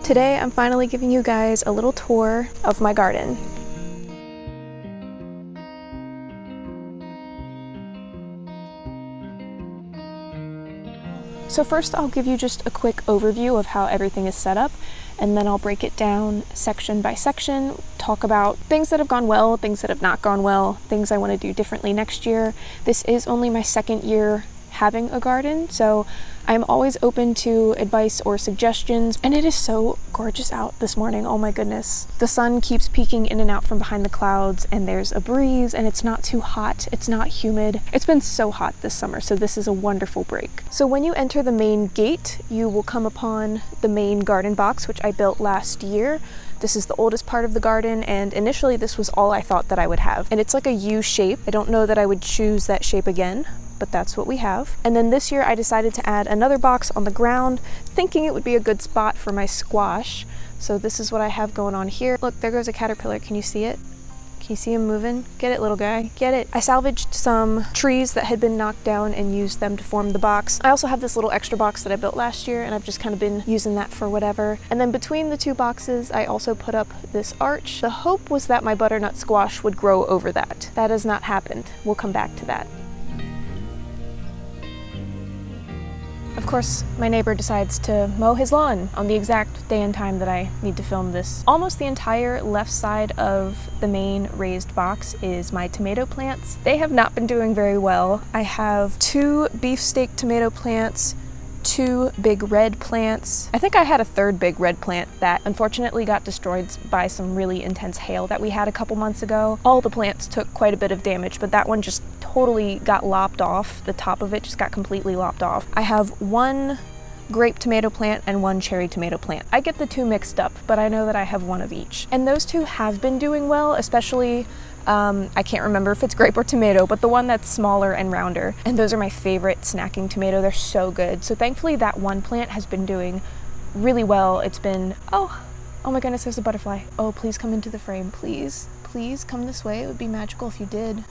Today I'm finally giving you guys a little tour of my garden. So first I'll give you just a quick overview of how everything is set up, and then I'll break it down section by section, talk about things that have gone well, things that have not gone well, things I want to do differently next year. This is only my second year having a garden, so I'm always open to advice or suggestions. And it is so gorgeous out this morning, oh my goodness. The sun keeps peeking in and out from behind the clouds, and there's a breeze, and it's not too hot, it's not humid. It's been so hot this summer, so this is a wonderful break. So when you enter the main gate, you will come upon the main garden box, which I built last year. This is the oldest part of the garden, and initially this was all I thought that I would have. And it's like a U shape. I don't know that I would choose that shape again, but that's what we have. And then this year I decided to add another box on the ground, thinking it would be a good spot for my squash. So this is what I have going on here. Look, there goes a caterpillar. Can you see it? Can you see him moving? Get it, little guy, get it. I salvaged some trees that had been knocked down and used them to form the box. I also have this little extra box that I built last year, and I've just kind of been using that for whatever. And then between the two boxes, I also put up this arch. The hope was that my butternut squash would grow over that. That has not happened. We'll come back to that. Of course, my neighbor decides to mow his lawn on the exact day and time that I need to film this. Almost the entire left side of the main raised box is my tomato plants. They have not been doing very well. I have 2 beefsteak tomato plants, 2 big red plants. I think I had a third big red plant that unfortunately got destroyed by some really intense hail that we had a couple months ago. All the plants took quite a bit of damage, but that one just totally got lopped off. The top of it just got completely lopped off. I have 1 grape tomato plant and 1 cherry tomato plant. I get the 2 mixed up, but I know that I have 1 of each. And those 2 have been doing well, especially I can't remember if it's grape or tomato, but the one that's smaller and rounder. And those are my favorite snacking tomato. They're so good. So thankfully that 1 plant has been doing really well. It's been, oh my goodness, there's a butterfly. Oh, please come into the frame, please. Please come this way. It would be magical if you did.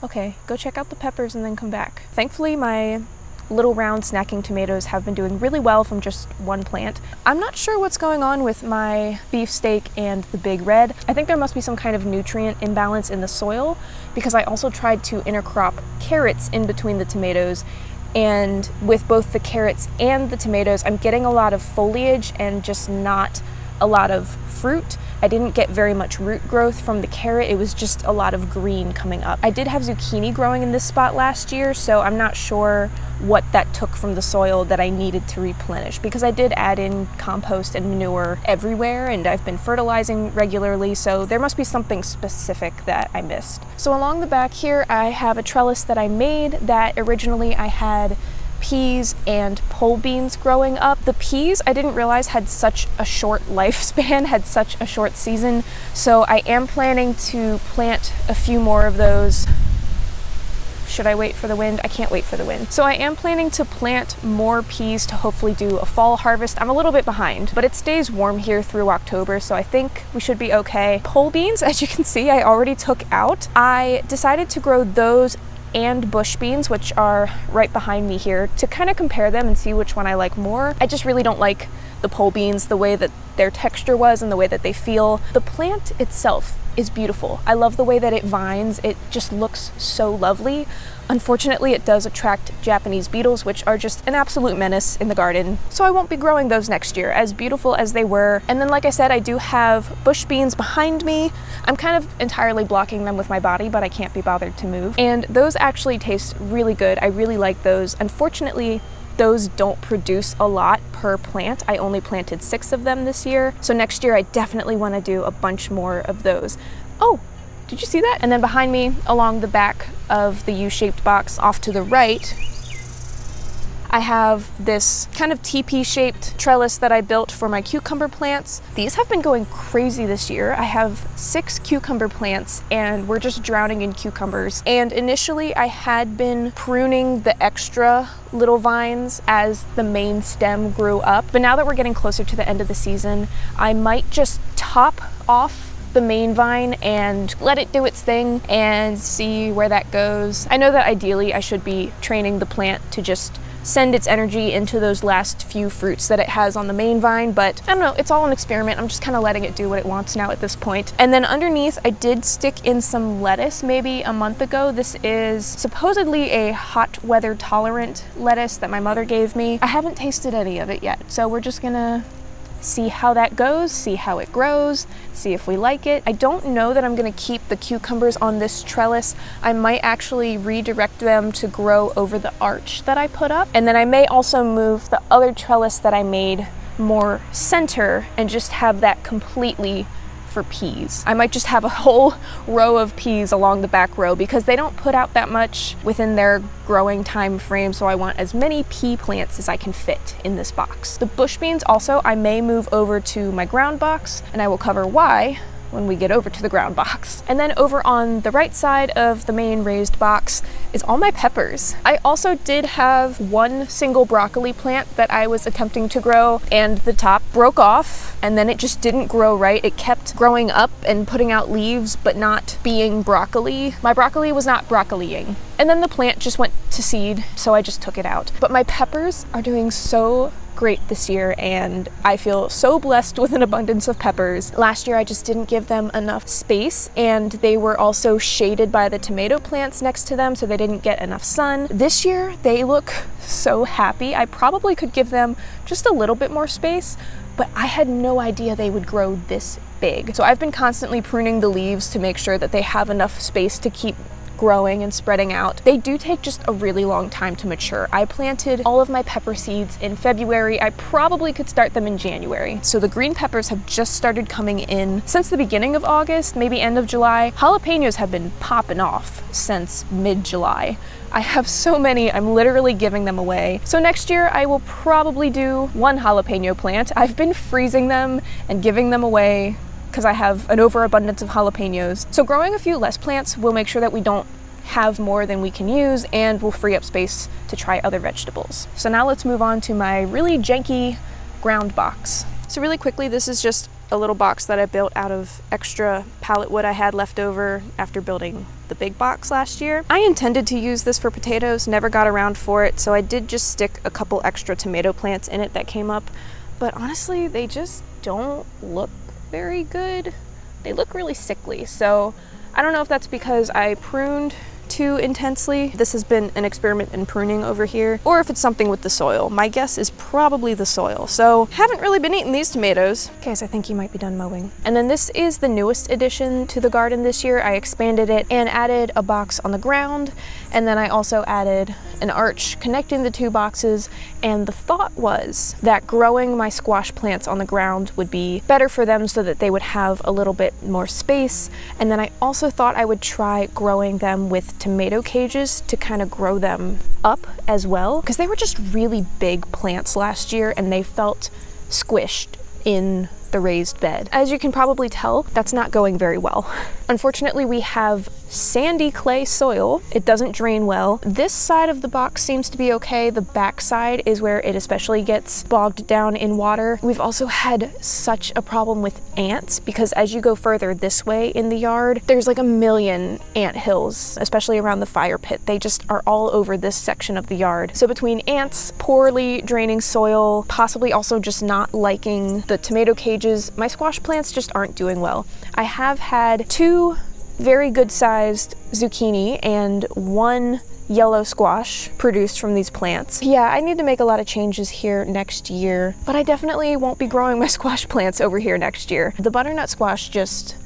Okay, go check out the peppers and then come back. Thankfully, my little round snacking tomatoes have been doing really well from just 1 plant. I'm not sure what's going on with my beefsteak and the big red. I think there must be some kind of nutrient imbalance in the soil, because I also tried to intercrop carrots in between the tomatoes, and with both the carrots and the tomatoes, I'm getting a lot of foliage and just not a lot of fruit. I didn't get very much root growth from the carrot. It was just a lot of green coming up. I did have zucchini growing in this spot last year, so I'm not sure what that took from the soil that I needed to replenish, because I did add in compost and manure everywhere, and I've been fertilizing regularly, so there must be something specific that I missed. So along the back here, I have a trellis that I made that originally I had peas and pole beans growing up. The peas, I didn't realize, had such a short lifespan, had such a short season, so I am planning to plant a few more of those. Should I wait for the wind? I can't wait for the wind. So I am planning to plant more peas to hopefully do a fall harvest. I'm a little bit behind, but it stays warm here through October, so I think we should be okay. Pole beans, as you can see, I already took out. I decided to grow those and bush beans, which are right behind me here, to kind of compare them and see which one I like more. I just really don't like the pole beans, the way that their texture was and the way that they feel. The plant itself is beautiful. I love the way that it vines. It just looks so lovely. Unfortunately, it does attract Japanese beetles, which are just an absolute menace in the garden. So I won't be growing those next year, as beautiful as they were. And then, like I said, I do have bush beans behind me. I'm kind of entirely blocking them with my body, but I can't be bothered to move. And those actually taste really good. I really like those. Unfortunately, those don't produce a lot per plant. I only planted 6 of them this year. So next year I definitely want to do a bunch more of those. Oh, did you see that? And then behind me, along the back of the U-shaped box off to the right, I have this kind of teepee-shaped trellis that I built for my cucumber plants. These have been going crazy this year. I have 6 cucumber plants and we're just drowning in cucumbers. And initially I had been pruning the extra little vines as the main stem grew up. But now that we're getting closer to the end of the season, I might just top off the main vine and let it do its thing and see where that goes. I know that ideally I should be training the plant to just send its energy into those last few fruits that it has on the main vine, but I don't know, it's all an experiment. I'm just kind of letting it do what it wants now at this point. And then underneath, I did stick in some lettuce maybe a month ago. This is supposedly a hot weather tolerant lettuce that my mother gave me. I haven't tasted any of it yet, so we're just gonna see how that goes, see how it grows, see if we like it. I don't know that I'm gonna keep the cucumbers on this trellis. I might actually redirect them to grow over the arch that I put up. And then I may also move the other trellis that I made more center and just have that completely for peas. I might just have a whole row of peas along the back row because they don't put out that much within their growing time frame, so I want as many pea plants as I can fit in this box. The bush beans also I may move over to my ground box, and I will cover why when we get over to the ground box. And then over on the right side of the main raised box is all my peppers. I also did have one single broccoli plant that I was attempting to grow, and the top broke off and then it just didn't grow right. It kept growing up and putting out leaves but not being broccoli. My broccoli was not broccoliing. And then the plant just went to seed, so I just took it out. But my peppers are doing so great this year, and I feel so blessed with an abundance of peppers. Last year I just didn't give them enough space, and they were also shaded by the tomato plants next to them, so they didn't get enough sun. This year they look so happy. I probably could give them just a little bit more space, but I had no idea they would grow this big. So I've been constantly pruning the leaves to make sure that they have enough space to keep growing and spreading out. They do take just a really long time to mature. I planted all of my pepper seeds in February. I probably could start them in January. So the green peppers have just started coming in since the beginning of August, maybe end of July. Jalapenos have been popping off since mid-July. I have so many, I'm literally giving them away. So next year I will probably do one jalapeno plant. I've been freezing them and giving them away because I have an overabundance of jalapenos. So growing a few less plants will make sure that we don't have more than we can use, and will free up space to try other vegetables. So now let's move on to my really janky ground box. So really quickly, this is just a little box that I built out of extra pallet wood I had left over after building the big box last year. I intended to use this for potatoes, never got around for it, so I did just stick a couple extra tomato plants in it that came up, but honestly, they just don't look very good. They look really sickly, so I don't know if that's because I pruned too intensely. This has been an experiment in pruning over here, or if it's something with the soil. My guess is probably the soil. So haven't really been eating these tomatoes. Okay, so I think you might be done mowing. And then this is the newest addition to the garden this year. I expanded it and added a box on the ground, and then I also added an arch connecting the two boxes, and the thought was that growing my squash plants on the ground would be better for them so that they would have a little bit more space. And then I also thought I would try growing them with tomato cages to kind of grow them up as well, because they were just really big plants last year and they felt squished in the raised bed. As you can probably tell, that's not going very well. Unfortunately, we have sandy clay soil. It doesn't drain well. This side of the box seems to be okay. The back side is where it especially gets bogged down in water. We've also had such a problem with ants because as you go further this way in the yard, there's like a million ant hills, especially around the fire pit. They just are all over this section of the yard. So between ants, poorly draining soil, possibly also just not liking the tomato cages, my squash plants just aren't doing well. I have had 2 very good sized zucchini and 1 yellow squash produced from these plants. Yeah, I need to make a lot of changes here next year, but I definitely won't be growing my squash plants over here next year. The butternut squash just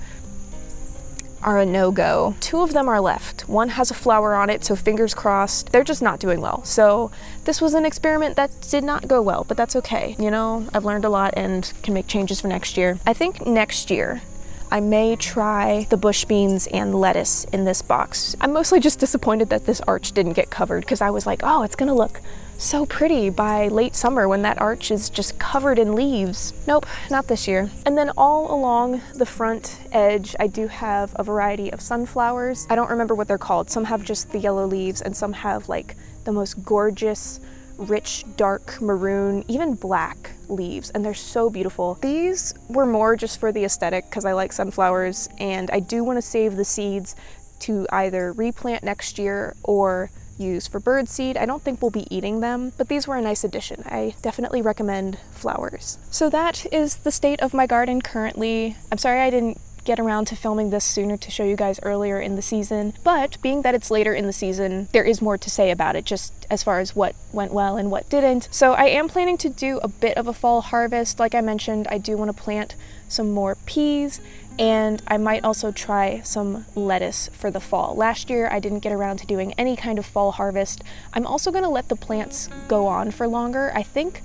are a no-go. 2 of them are left. 1 has a flower on it, so fingers crossed. They're just not doing well. So this was an experiment that did not go well, but that's okay. You know, I've learned a lot and can make changes for next year. I think next year I may try the bush beans and lettuce in this box. I'm mostly just disappointed that this arch didn't get covered because I was like, oh, it's gonna look so pretty by late summer when that arch is just covered in leaves. Nope, not this year. And then all along the front edge, I do have a variety of sunflowers. I don't remember what they're called. Some have just the yellow leaves and some have like the most gorgeous, rich, dark maroon, even black leaves, and they're so beautiful. These were more just for the aesthetic because I like sunflowers, and I do want to save the seeds to either replant next year or use for bird seed. I don't think we'll be eating them, but these were a nice addition. I definitely recommend flowers. So that is the state of my garden currently. I'm sorry I didn't get around to filming this sooner to show you guys earlier in the season, but being that it's later in the season, there is more to say about it, just as far as what went well and what didn't. So I am planning to do a bit of a fall harvest. Like I mentioned, I do want to plant some more peas, and I might also try some lettuce for the fall. Last year I didn't get around to doing any kind of fall harvest. I'm also going to let the plants go on for longer. I think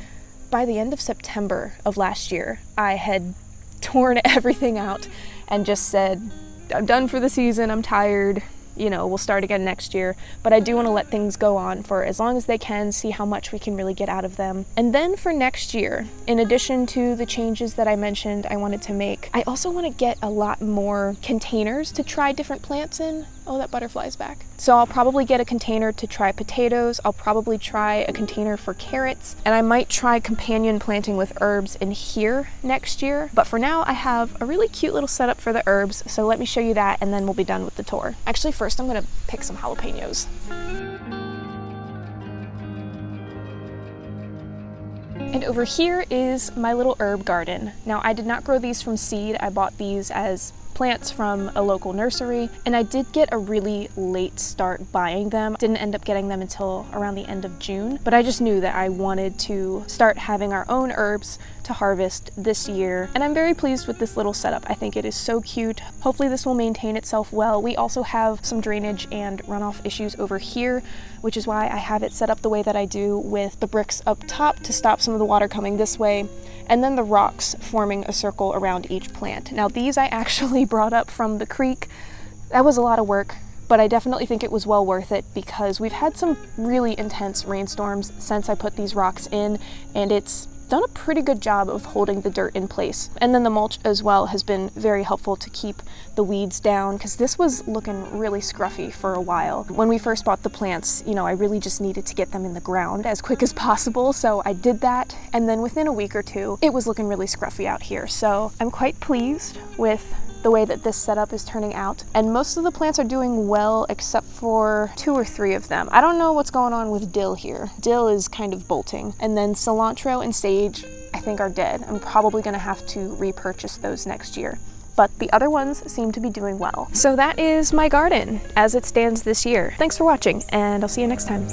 by the end of September of last year I had torn everything out and just said, I'm done for the season, I'm tired, you know, we'll start again next year. But I do want to let things go on for as long as they can, see how much we can really get out of them. And then for next year, in addition to the changes that I mentioned I wanted to make, I also want to get a lot more containers to try different plants in. Oh, that butterfly's back. So I'll probably get a container to try potatoes, I'll probably try a container for carrots, and I might try companion planting with herbs in here next year. But for now, I have a really cute little setup for the herbs, so let me show you that and then we'll be done with the tour. Actually, first I'm gonna pick some jalapenos. And over here is my little herb garden. Now, I did not grow these from seed, I bought these as plants from a local nursery, and I did get a really late start buying them. Didn't end up getting them until around the end of June, but I just knew that I wanted to start having our own herbs to harvest this year, and I'm very pleased with this little setup. I think it is so cute. Hopefully this will maintain itself well. We also have some drainage and runoff issues over here, which is why I have it set up the way that I do, with the bricks up top to stop some of the water coming this way, and then the rocks forming a circle around each plant. Now these I actually brought up from the creek. That was a lot of work, but I definitely think it was well worth it because we've had some really intense rainstorms since I put these rocks in, and it's done a pretty good job of holding the dirt in place. And then the mulch as well has been very helpful to keep the weeds down, because this was looking really scruffy for a while. When we first bought the plants, you know, I really just needed to get them in the ground as quick as possible, so I did that, and then within a week or two it was looking really scruffy out here. So I'm quite pleased with the way that this setup is turning out, and most of the plants are doing well except for 2 or 3 of them. I don't know what's going on with dill here. Dill is kind of bolting, and then cilantro and sage I think are dead. I'm probably gonna have to repurchase those next year, but the other ones seem to be doing well. So that is my garden as it stands this year. Thanks for watching, and I'll see you next time.